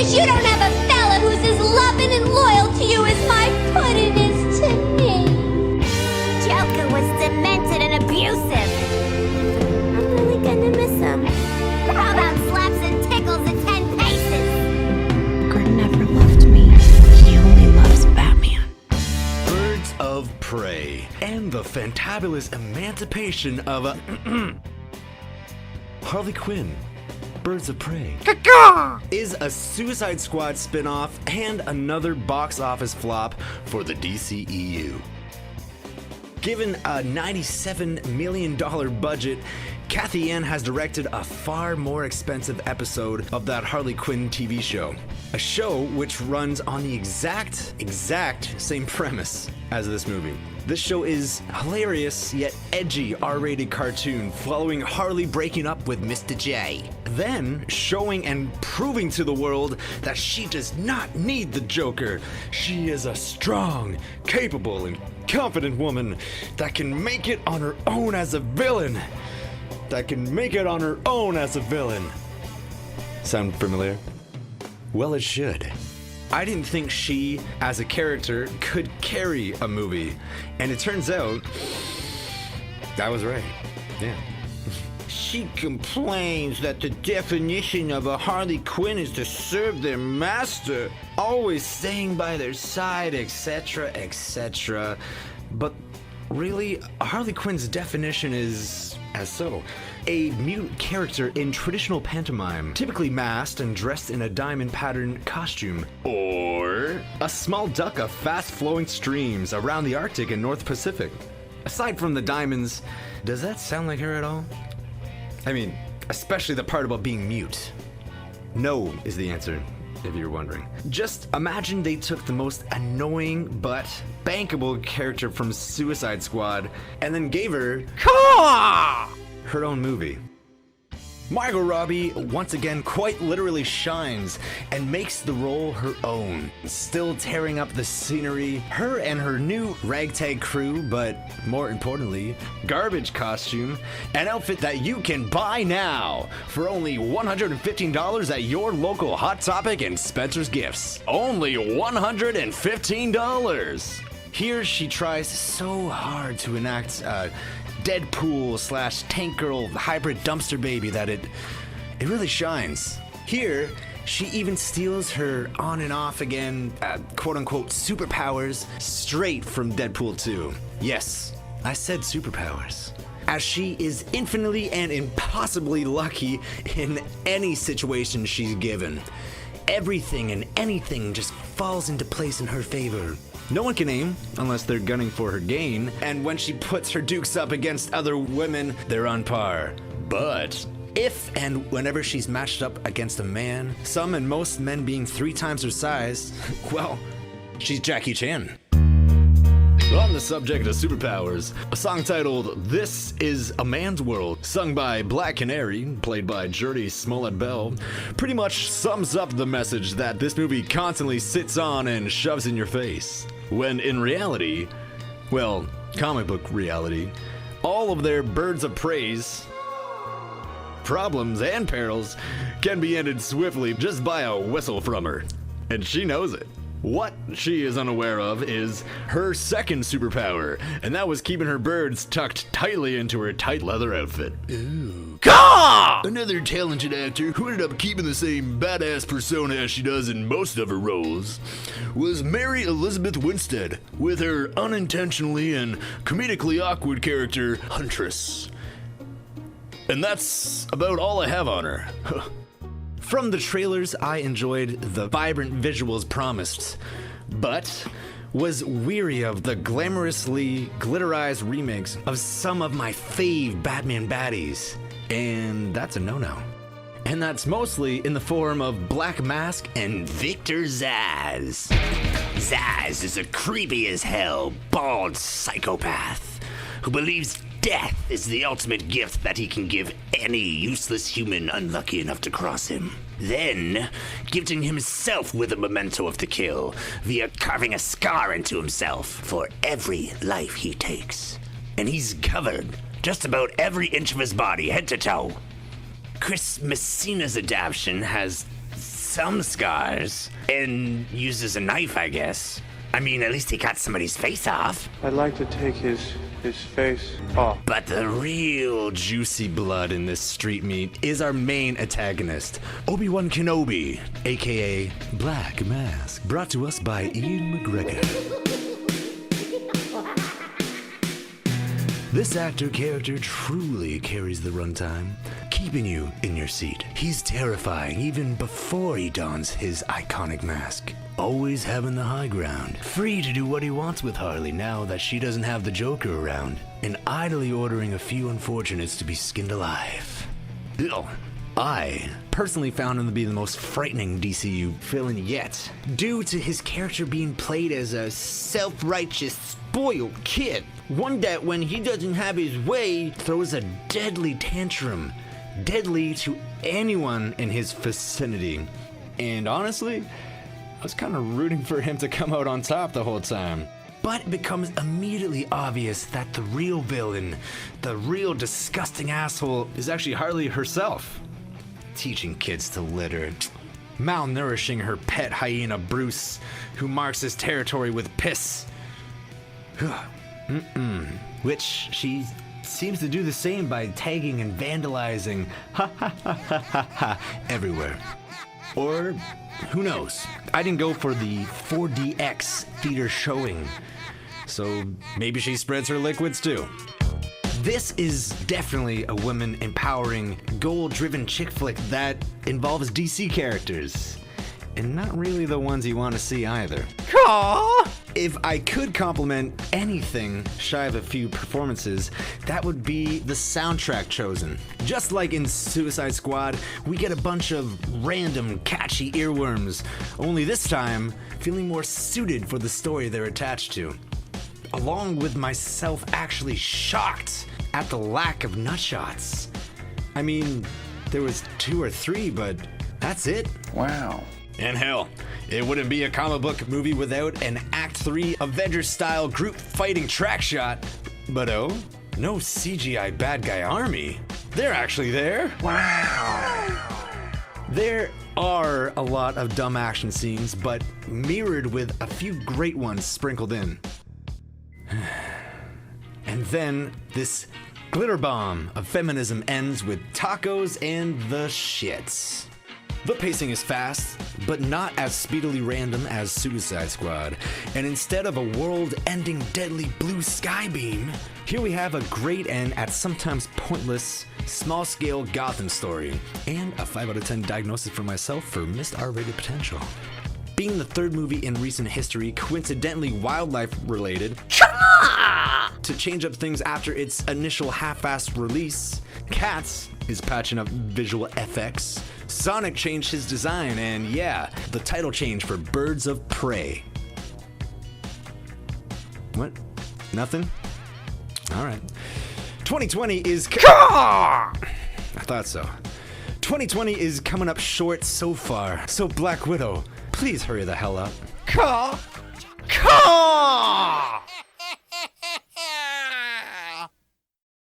'Cause you don't have a fella who's as loving and loyal to you as my puddin' is to me. Joker was demented and abusive. I'm really gonna miss him. How about slaps and tickles at 10 paces? Gordon never loved me. He only loves Batman. Birds of Prey and the fantabulous emancipation of Harley Quinn. Birds of Prey is a Suicide Squad spin-off and another box office flop for the DCEU. Given a $97 million budget, Kathy Ann has directed a far more expensive episode of that Harley Quinn TV show. A show which runs on the exact same premise as this movie. This show is hilarious yet edgy R-rated cartoon following Harley breaking up with Mr. J. Then showing and proving to the world that she does not need the Joker. She is a strong, capable, and confident woman that can make it on her own as a villain. Sound familiar? Well, it should. I didn't think she, as a character, could carry a movie. And it turns out, I was right. Yeah. She complains that the definition of a Harley Quinn is to serve their master, Always staying by their side, etc., etc. But really, Harley Quinn's definition is as so. A mute character in traditional pantomime, typically masked and dressed in a diamond pattern costume. Or a small duck of fast-flowing streams around the Arctic and North Pacific. Aside from the diamonds, does that sound like her at all? I mean, especially the part about being mute. No is the answer, if you're wondering. Just imagine they took the most annoying but bankable character from Suicide Squad and then gave her her own movie. Margot Robbie once again quite literally shines and makes the role her own, still tearing up the scenery. Her and her new ragtag crew, but more importantly, garbage costume, an outfit that you can buy now for only $115 at your local Hot Topic and Spencer's Gifts. Only $115. Here she tries so hard to enact Deadpool / Tank Girl hybrid dumpster baby that it really shines. Here, she even steals her on and off again, quote-unquote superpowers straight from Deadpool 2. Yes, I said superpowers. As she is infinitely and impossibly lucky in any situation she's given. Everything and anything just falls into place in her favor. No one can aim unless they're gunning for her gain, and when she puts her dukes up against other women, they're on par. But if and whenever she's matched up against a man, some and most men being 3 times her size, well, she's Jackie Chan. On the subject of superpowers, a song titled "This Is a Man's World," sung by Black Canary, played by Jordie Smollett-Bell, pretty much sums up the message that this movie constantly sits on and shoves in your face. When in reality, well, comic book reality, all of their birds of praise, problems, and perils can be ended swiftly just by a whistle from her. And she knows it. What she is unaware of is her second superpower, and that was keeping her birds tucked tightly into her tight leather outfit. Ooh. Caw! Another talented actor who ended up keeping the same badass persona as she does in most of her roles was Mary Elizabeth Winstead, with her unintentionally and comedically awkward character, Huntress. And that's about all I have on her. From the trailers, I enjoyed the vibrant visuals promised, but was weary of the glamorously glitterized remakes of some of my fave Batman baddies, and that's a no-no. And that's mostly in the form of Black Mask and Victor Zsasz. Zsasz is a creepy as hell, bald psychopath who believes death is the ultimate gift that he can give any useless human unlucky enough to cross him. Then, gifting himself with a memento of the kill via carving a scar into himself for every life he takes. And he's covered just about every inch of his body, head to toe. Chris Messina's adaptation has some scars and uses a knife, I guess. I mean, at least he cut somebody's face off. I'd like to take his face off. But the real juicy blood in this street meat is our main antagonist, Obi-Wan Kenobi, aka Black Mask, brought to us by Ian McGregor. This actor-character truly carries the runtime, keeping you in your seat. He's terrifying even before he dons his iconic mask. Always having the high ground, free to do what he wants with Harley now that she doesn't have the Joker around, and idly ordering a few unfortunates to be skinned alive. Ugh. I personally found him to be the most frightening DCU villain yet, due to his character being played as a self-righteous, spoiled kid. One that, when he doesn't have his way, throws a deadly tantrum, deadly to anyone in his vicinity. And honestly, I was kind of rooting for him to come out on top the whole time. But it becomes immediately obvious that the real villain, the real disgusting asshole, is actually Harley herself. Teaching kids to litter, malnourishing her pet hyena Bruce, who marks his territory with piss. Which she seems to do the same by tagging and vandalizing everywhere. Or who knows? I didn't go for the 4DX theater showing, so maybe she spreads her liquids too. This is definitely a women empowering, goal-driven chick flick that involves DC characters. And not really the ones you want to see either. Aww. If I could compliment anything shy of a few performances, that would be the soundtrack chosen. Just like in Suicide Squad, we get a bunch of random catchy earworms, only this time feeling more suited for the story they're attached to. Along with myself actually shocked at the lack of nutshots. I mean, there was 2 or 3, but that's it. Wow. And hell, it wouldn't be a comic book movie without an Act 3 Avengers-style group fighting track shot. But oh, no CGI bad guy army. They're actually there. Wow. There are a lot of dumb action scenes, but mirrored with a few great ones sprinkled in. And then this glitterbomb of feminism ends with tacos and the shits. The pacing is fast, but not as speedily random as Suicide Squad. And instead of a world-ending deadly blue sky beam, here we have a great and at sometimes pointless, small-scale Gotham story, and a 5 out of 10 diagnosis for myself for missed R-rated potential. Being the 3rd movie in recent history, coincidentally wildlife-related, to change up things after its initial half-assed release, Cats is patching up visual effects, Sonic changed his design, and yeah, the title change for Birds of Prey. What? Nothing? Alright. 2020 is... I thought so. 2020 is coming up short so far, so Black Widow, please hurry the hell up.